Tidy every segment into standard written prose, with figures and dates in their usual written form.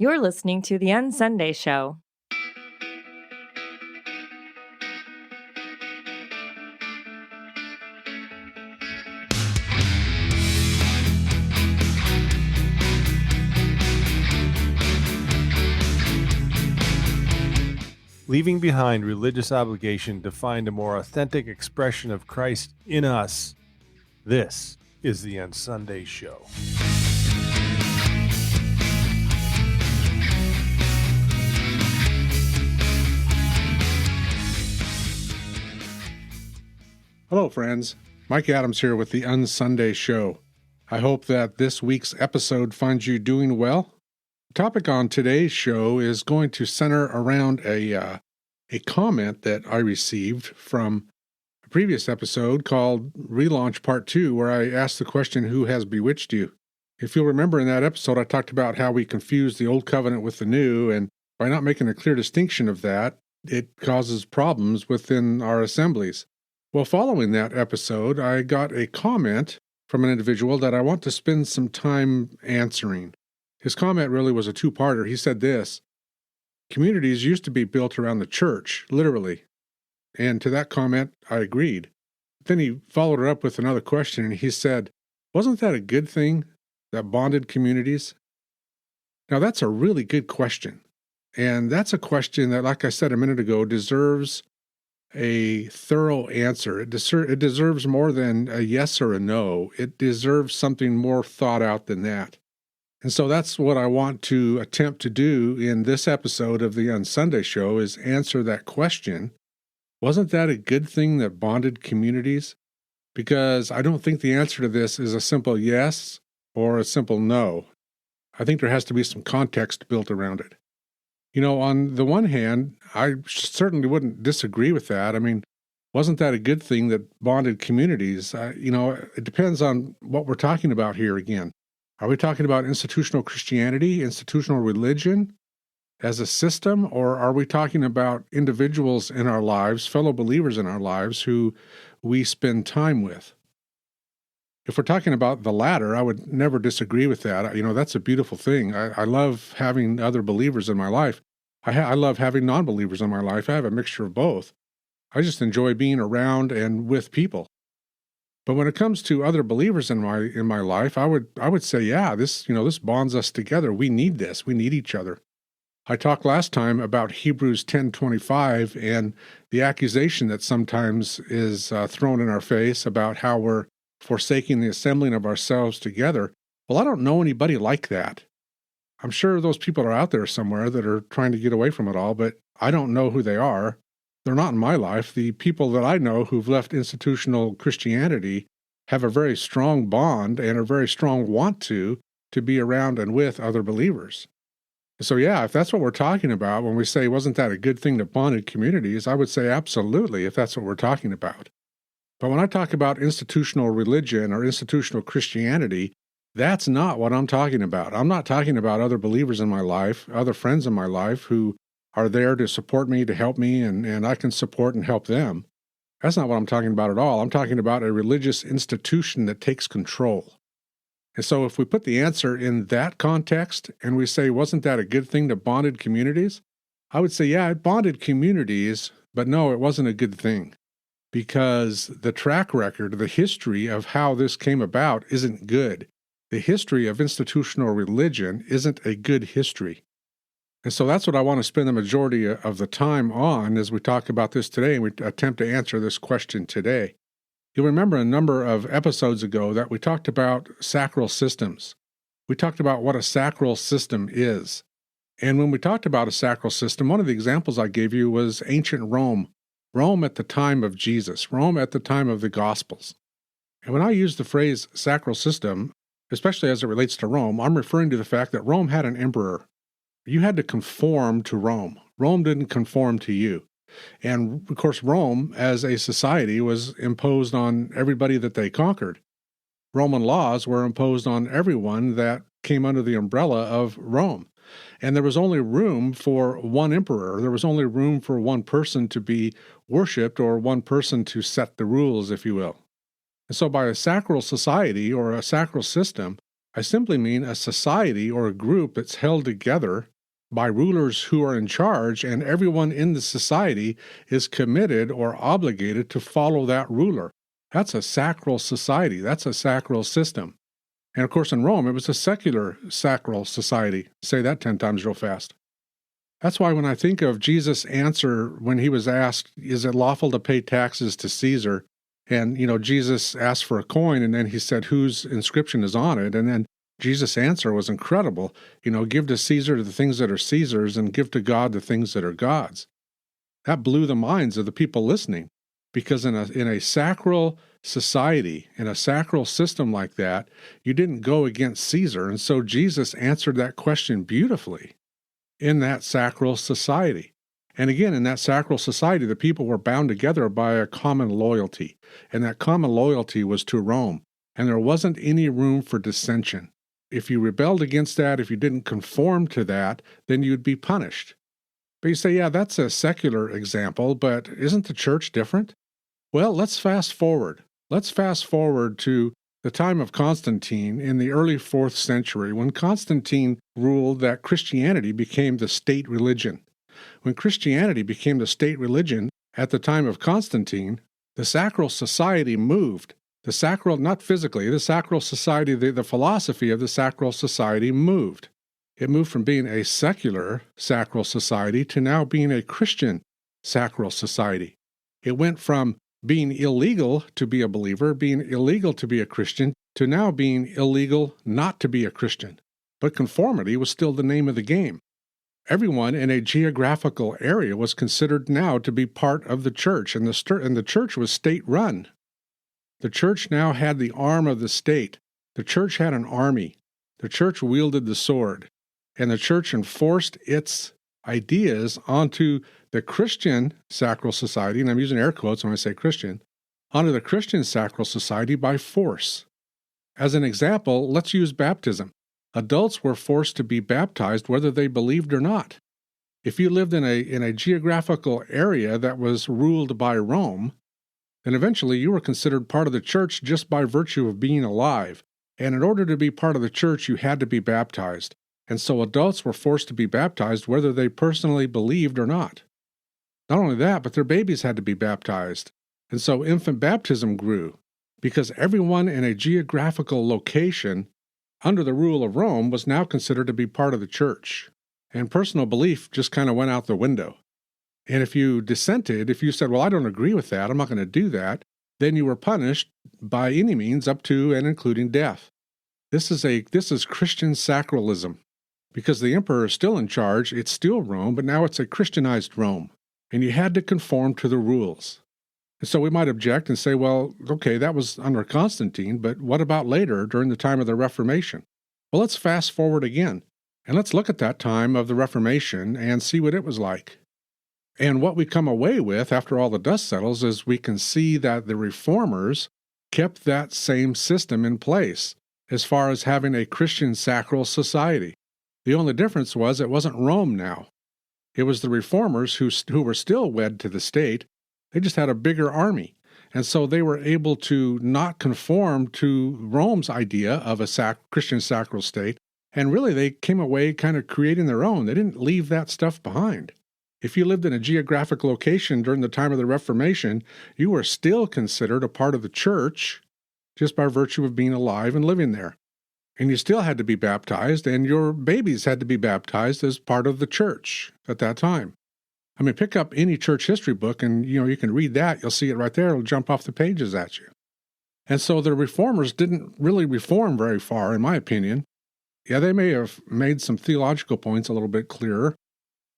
You're listening to the UnSunday Show. Leaving behind religious obligation to find a more authentic expression of Christ in us. This is the UnSunday Show. Hello, friends. Mike Adams here with the UnSunday Show. I hope that this week's episode finds you doing well. The topic on today's show is going to center around a comment that I received from a previous episode called Relaunch Part 2, where I asked the question, who has bewitched you? If you'll remember in that episode, I talked about how we confuse the old covenant with the new, and by not making a clear distinction of that, it causes problems within our assemblies. Well, following that episode, I got a comment from an individual that I want to spend some time answering. His comment really was a two-parter. He said this: communities used to be built around the church, literally. And to that comment, I agreed. Then he followed it up with another question, and he said, wasn't that a good thing that bonded communities? Now, that's a really good question. And that's a question that, like I said a minute ago, deserves a thorough answer. It deserves more than a yes or a no. It deserves something more thought out than that. And so that's what I want to attempt to do in this episode of the UnSunday Show, is answer that question. Wasn't that a good thing that bonded communities? Because I don't think the answer to this is a simple yes or a simple no. I think there has to be some context built around it. You know, on the one hand, I certainly wouldn't disagree with that. I mean, wasn't that a good thing that bonded communities? It depends on what we're talking about here again. Are we talking about institutional Christianity, institutional religion as a system, or are we talking about individuals in our lives, fellow believers in our lives who we spend time with? If we're talking about the latter, I would never disagree with that. You know, that's a beautiful thing. I love having other believers in my life. I love having non-believers in my life. I have a mixture of both. I just enjoy being around and with people. But when it comes to other believers in my life, I would say, yeah, this bonds us together. We need this. We need each other. I talked last time about Hebrews 10:25 and the accusation that sometimes is thrown in our face about how we're forsaking the assembling of ourselves together. Well, I don't know anybody like that. I'm sure those people are out there somewhere that are trying to get away from it all, but I don't know who they are. They're not in my life. The people that I know who've left institutional Christianity have a very strong bond and a very strong want to be around and with other believers. So yeah, if that's what we're talking about when we say, wasn't that a good thing that bonded communities, I would say absolutely, if that's what we're talking about. But when I talk about institutional religion or institutional Christianity, that's not what I'm talking about. I'm not talking about other believers in my life, other friends in my life who are there to support me, to help me, and I can support and help them. That's not what I'm talking about at all. I'm talking about a religious institution that takes control. And so if we put the answer in that context and we say, wasn't that a good thing that bonded communities? I would say, yeah, it bonded communities, but no, it wasn't a good thing. Because the track record, the history of how this came about isn't good. The history of institutional religion isn't a good history. And so that's what I want to spend the majority of the time on as we talk about this today and we attempt to answer this question today. You'll remember a number of episodes ago that we talked about sacral systems. We talked about what a sacral system is. And when we talked about a sacral system, one of the examples I gave you was ancient Rome. Rome at the time of Jesus, Rome at the time of the Gospels. And when I use the phrase sacral system, especially as it relates to Rome, I'm referring to the fact that Rome had an emperor. You had to conform to Rome. Rome didn't conform to you. And of course, Rome as a society was imposed on everybody that they conquered. Roman laws were imposed on everyone that came under the umbrella of Rome. And there was only room for one emperor. There was only room for one person to be worshipped or one person to set the rules, if you will. And so by a sacral society or a sacral system, I simply mean a society or a group that's held together by rulers who are in charge, and everyone in the society is committed or obligated to follow that ruler. That's a sacral society. That's a sacral system. And of course, in Rome, it was a secular sacral society. Say that 10 times real fast. That's why when I think of Jesus' answer when he was asked, is it lawful to pay taxes to Caesar? And, Jesus asked for a coin, and then he said, whose inscription is on it? And then Jesus' answer was incredible. Give to Caesar the things that are Caesar's, and give to God the things that are God's. That blew the minds of the people listening, because in a sacral society, in a sacral system like that, you didn't go against Caesar. And so Jesus answered that question beautifully in that sacral society. And again, in that sacral society, the people were bound together by a common loyalty. And that common loyalty was to Rome. And there wasn't any room for dissension. If you rebelled against that, if you didn't conform to that, then you'd be punished. But you say, yeah, that's a secular example, but isn't the church different? Well, let's fast forward. Let's fast forward to the time of Constantine in the early 4th century, when Constantine ruled that Christianity became the state religion. When Christianity became the state religion at the time of Constantine, the sacral society moved. The sacral, not physically, the sacral society, the philosophy of the sacral society moved. It moved from being a secular sacral society to now being a Christian sacral society. It went from being illegal to be a believer, being illegal to be a Christian, to now being illegal not to be a Christian. But conformity was still the name of the game. Everyone in a geographical area was considered now to be part of the church, and the church was state-run. The church now had the arm of the state. The church had an army. The church wielded the sword, and the church enforced its ideas onto the Christian sacral society, and I'm using air quotes when I say Christian, onto the Christian sacral society by force. As an example, let's use baptism. Adults were forced to be baptized whether they believed or not. If you lived in a geographical area that was ruled by Rome, then eventually you were considered part of the church just by virtue of being alive. And in order to be part of the church, you had to be baptized. And so adults were forced to be baptized whether they personally believed or not. Not only that, but their babies had to be baptized. And so infant baptism grew, because everyone in a geographical location under the rule of Rome was now considered to be part of the church. And personal belief just kind of went out the window. And if you dissented, if you said, well, I don't agree with that, I'm not going to do that, then you were punished by any means up to and including death. This is Christian sacralism. Because the emperor is still in charge, it's still Rome, but now it's a Christianized Rome. And you had to conform to the rules. And so we might object and say, well, okay, that was under Constantine, but what about later during the time of the Reformation? Well, let's fast forward again, and let's look at that time of the Reformation and see what it was like. And what we come away with after all the dust settles is we can see that the reformers kept that same system in place as far as having a Christian sacral society. The only difference was it wasn't Rome now. It was the reformers who were still wed to the state. They just had a bigger army. And so they were able to not conform to Rome's idea of a Christian sacral state. And really, they came away kind of creating their own. They didn't leave that stuff behind. If you lived in a geographic location during the time of the Reformation, you were still considered a part of the church just by virtue of being alive and living there. And you still had to be baptized, and your babies had to be baptized as part of the church at that time. I mean, pick up any church history book, and you can read that. You'll see it right there. It'll jump off the pages at you. And so the reformers didn't really reform very far, in my opinion. Yeah, they may have made some theological points a little bit clearer,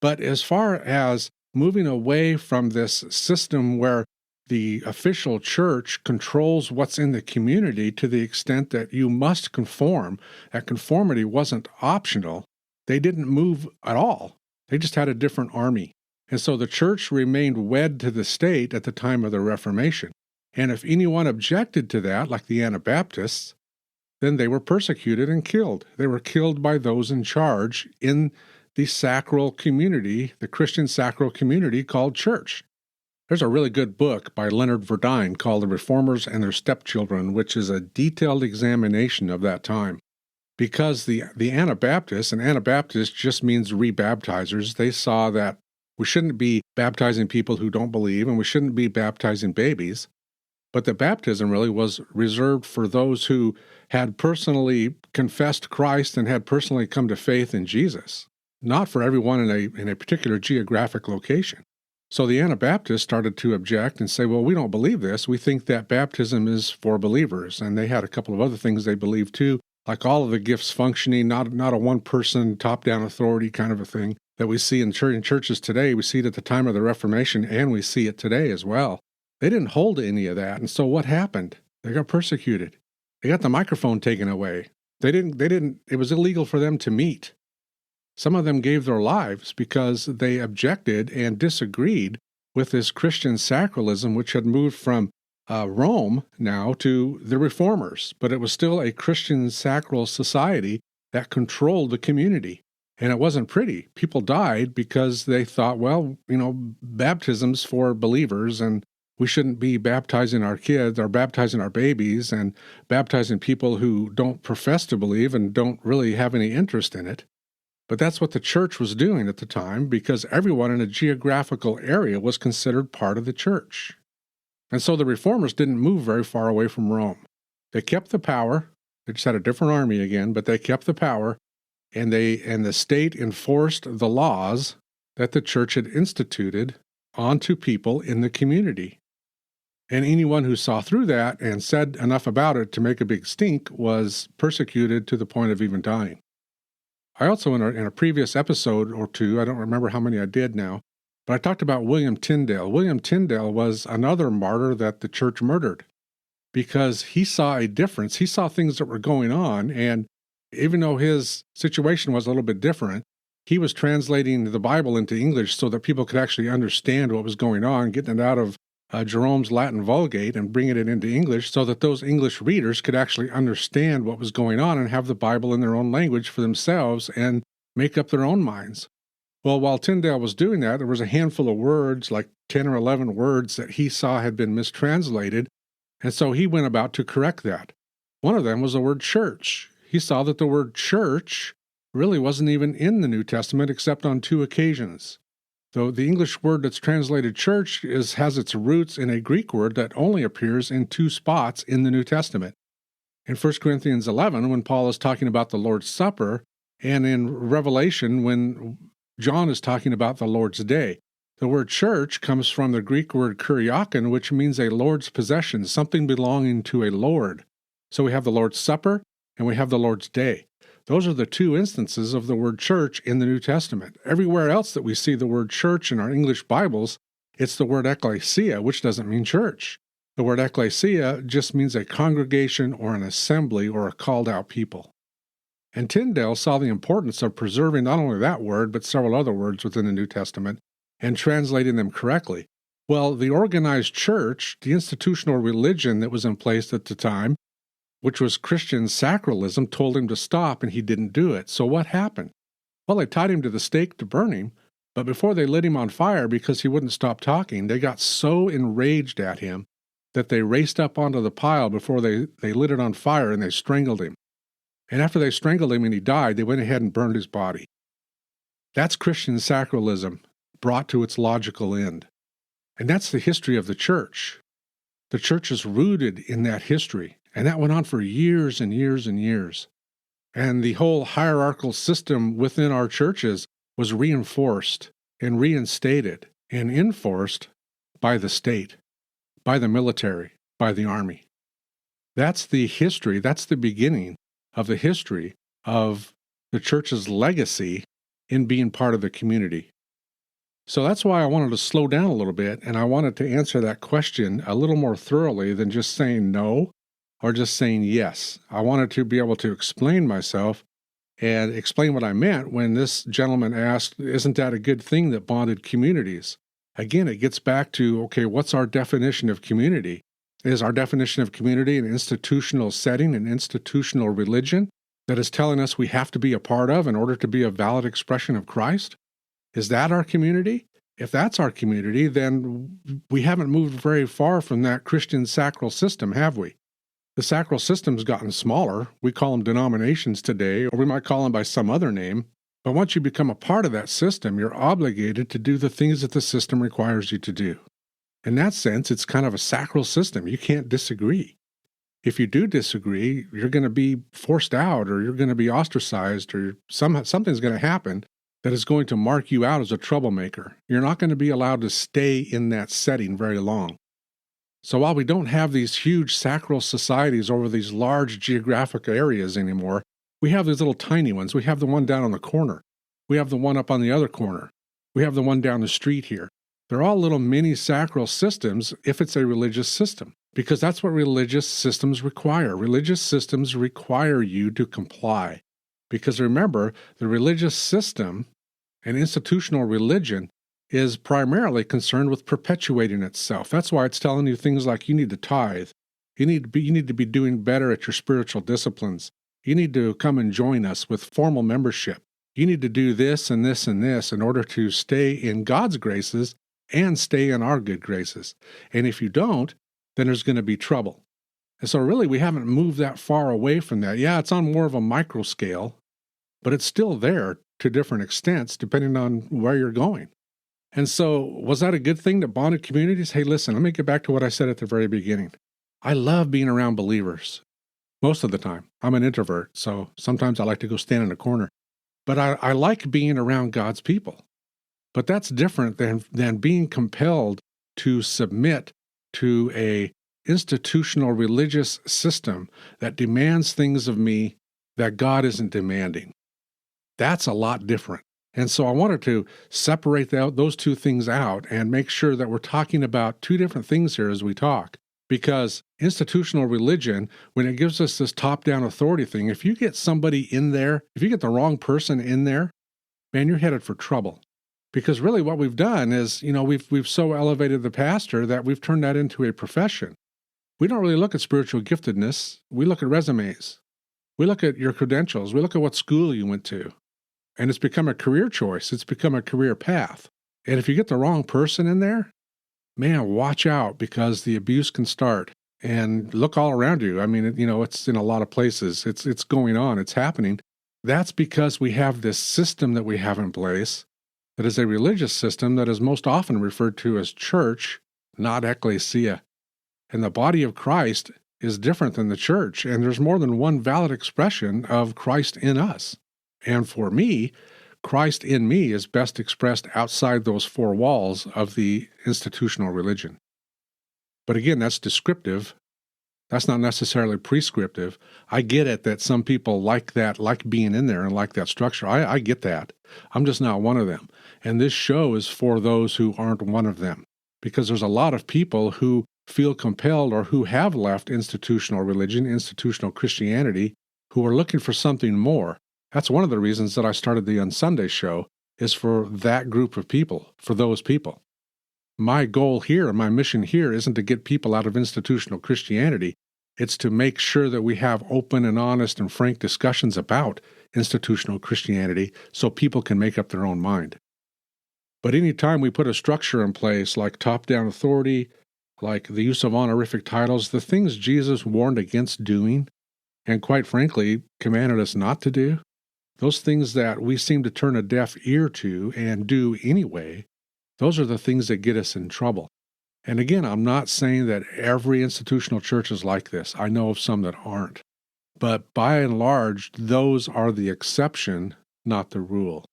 but as far as moving away from this system where the official church controls what's in the community to the extent that you must conform, that conformity wasn't optional, they didn't move at all. They just had a different army. And so the church remained wed to the state at the time of the Reformation. And if anyone objected to that, like the Anabaptists, then they were persecuted and killed. They were killed by those in charge in the sacral community, the Christian sacral community called church. There's a really good book by Leonard Verdine called The Reformers and Their Stepchildren, which is a detailed examination of that time. because the Anabaptists, and Anabaptist just means rebaptizers, they saw that we shouldn't be baptizing people who don't believe, and we shouldn't be baptizing babies, but the baptism really was reserved for those who had personally confessed Christ and had personally come to faith in Jesus, not for everyone in a particular geographic location. So the Anabaptists started to object and say, well, we don't believe this. We think that baptism is for believers. And they had a couple of other things they believed too, like all of the gifts functioning, not a one-person top-down authority kind of a thing that we see in churches today. We see it at the time of the Reformation, and we see it today as well. They didn't hold to any of that. And so what happened? They got persecuted. They got the microphone taken away. It was illegal for them to meet. Some of them gave their lives because they objected and disagreed with this Christian sacralism, which had moved from Rome now to the Reformers. But it was still a Christian sacral society that controlled the community. And it wasn't pretty. People died because they thought, well, baptism's for believers, and we shouldn't be baptizing our kids or baptizing our babies and baptizing people who don't profess to believe and don't really have any interest in it. But that's what the church was doing at the time, because everyone in a geographical area was considered part of the church. And so the Reformers didn't move very far away from Rome. They kept the power. They just had a different army again, but they kept the power, and the state enforced the laws that the church had instituted onto people in the community. And anyone who saw through that and said enough about it to make a big stink was persecuted to the point of even dying. I also, in a previous episode or two, I don't remember how many I did now, but I talked about William Tyndale. William Tyndale was another martyr that the church murdered because he saw a difference. He saw things that were going on, and even though his situation was a little bit different, he was translating the Bible into English so that people could actually understand what was going on, getting it out of Jerome's Latin Vulgate and bringing it into English so that those English readers could actually understand what was going on and have the Bible in their own language for themselves and make up their own minds. Well, while Tyndale was doing that, there was a handful of words, like 10 or 11 words that he saw had been mistranslated, and so he went about to correct that. One of them was the word church. He saw that the word church really wasn't even in the New Testament except on 2 occasions. Though the English word that's translated church has its roots in a Greek word that only appears in 2 spots in the New Testament. In 1 Corinthians 11, when Paul is talking about the Lord's Supper, and in Revelation, when John is talking about the Lord's Day. The word church comes from the Greek word kuriakon, which means a Lord's possession, something belonging to a Lord. So we have the Lord's Supper, and we have the Lord's Day. Those are the 2 instances of the word church in the New Testament. Everywhere else that we see the word church in our English Bibles, it's the word ecclesia, which doesn't mean church. The word ecclesia just means a congregation or an assembly or a called out people. And Tyndale saw the importance of preserving not only that word, but several other words within the New Testament and translating them correctly. Well, the organized church, the institutional religion that was in place at the time, which was Christian sacralism, told him to stop, and he didn't do it. So what happened? Well, they tied him to the stake to burn him, but before they lit him on fire because he wouldn't stop talking, they got so enraged at him that they raced up onto the pile before they lit it on fire, and they strangled him. And after they strangled him and he died, they went ahead and burned his body. That's Christian sacralism brought to its logical end. And that's the history of the church. The church is rooted in that history. And that went on for years and years and years. And the whole hierarchical system within our churches was reinforced and reinstated and enforced by the state, by the military, by the army. That's the history, that's the beginning of the history of the church's legacy in being part of the community. So that's why I wanted to slow down a little bit, and I wanted to answer that question a little more thoroughly than just saying no or just saying yes. I wanted to be able to explain myself and explain what I meant when this gentleman asked, isn't that a good thing that bonded communities? Again, it gets back to, okay, what's our definition of community? Is our definition of community an institutional setting, an institutional religion that is telling us we have to be a part of in order to be a valid expression of Christ? Is that our community? If that's our community, then we haven't moved very far from that Christian sacral system, have we? The sacral system's gotten smaller. We call them denominations today, or we might call them by some other name. But once you become a part of that system, you're obligated to do the things that the system requires you to do. In that sense, it's kind of a sacral system. You can't disagree. If you do disagree, you're going to be forced out, or you're going to be ostracized, or something's going to happen that is going to mark you out as a troublemaker. You're not going to be allowed to stay in that setting very long. So while we don't have these huge sacral societies over these large geographic areas anymore, we have these little tiny ones. We have the one down on the corner. We have the one up on the other corner. We have the one down the street here. They're all little mini sacral systems if it's a religious system, because that's what religious systems require. Religious systems require you to comply. Because remember, the religious system and institutional religion is primarily concerned with perpetuating itself. That's why it's telling you things like you need to tithe. You need to be doing better at your spiritual disciplines. You need to come and join us with formal membership. You need to do this and this and this in order to stay in God's graces and stay in our good graces. And if you don't, then there's going to be trouble. And so really we haven't moved that far away from that. Yeah, it's on more of a micro scale, but it's still there to different extents depending on where you're going. And so was that a good thing that bonded communities? Hey, listen, let me get back to what I said at the very beginning. I love being around believers. Most of the time. I'm an introvert, so sometimes I like to go stand in a corner. But I like being around God's people. But that's different than being compelled to submit to a institutional religious system that demands things of me that God isn't demanding. That's a lot different. And so I wanted to separate those two things out and make sure that we're talking about two different things here as we talk. Because institutional religion, when it gives us this top-down authority thing, if you get somebody in there, if you get the wrong person in there, man, you're headed for trouble. Because really what we've done is, we've so elevated the pastor that we've turned that into a profession. We don't really look at spiritual giftedness. We look at resumes. We look at your credentials. We look at what school you went to. And it's become a career choice. It's become a career path. And if you get the wrong person in there, man, watch out, because the abuse can start. And look all around you. I mean, it's in a lot of places. It's going on. It's happening. That's because we have this system that we have in place that is a religious system that is most often referred to as church, not ecclesia. And the body of Christ is different than the church. And there's more than one valid expression of Christ in us. And for me, Christ in me is best expressed outside those four walls of the institutional religion. But again, that's descriptive. That's not necessarily prescriptive. I get it that some people like that, like being in there and like that structure. I get that. I'm just not one of them. And this show is for those who aren't one of them. Because there's a lot of people who feel compelled or who have left institutional religion, institutional Christianity, who are looking for something more. That's one of the reasons that I started the UnSunday show, is for that group of people, for those people. My goal here and my mission here isn't to get people out of institutional Christianity. It's to make sure that we have open and honest and frank discussions about institutional Christianity so people can make up their own mind. But anytime we put a structure in place like top-down authority, like the use of honorific titles, the things Jesus warned against doing, and quite frankly, commanded us not to do, those things that we seem to turn a deaf ear to and do anyway, those are the things that get us in trouble. And again, I'm not saying that every institutional church is like this. I know of some that aren't. But by and large, those are the exception, not the rule.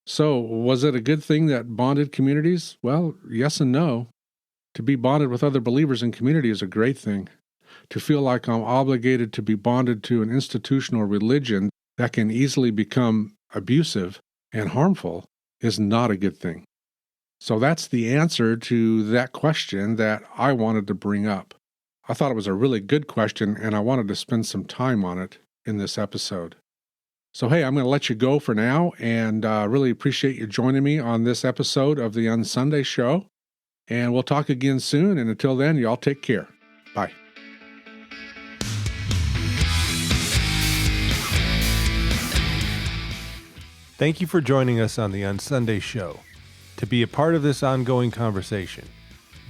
So, was it a good thing that bonded communities? Well, yes and no. To be bonded with other believers in community is a great thing. To feel like I'm obligated to be bonded to an institutional religion that can easily become abusive and harmful is not a good thing. So that's the answer to that question that I wanted to bring up. I thought it was a really good question, and I wanted to spend some time on it in this episode. So hey, I'm going to let you go for now, and really appreciate you joining me on this episode of the UnSunday show. And we'll talk again soon, and until then, y'all take care. Bye. Thank you for joining us on the UnSunday show. To be a part of this ongoing conversation,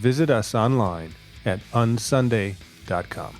visit us online at unsunday.com.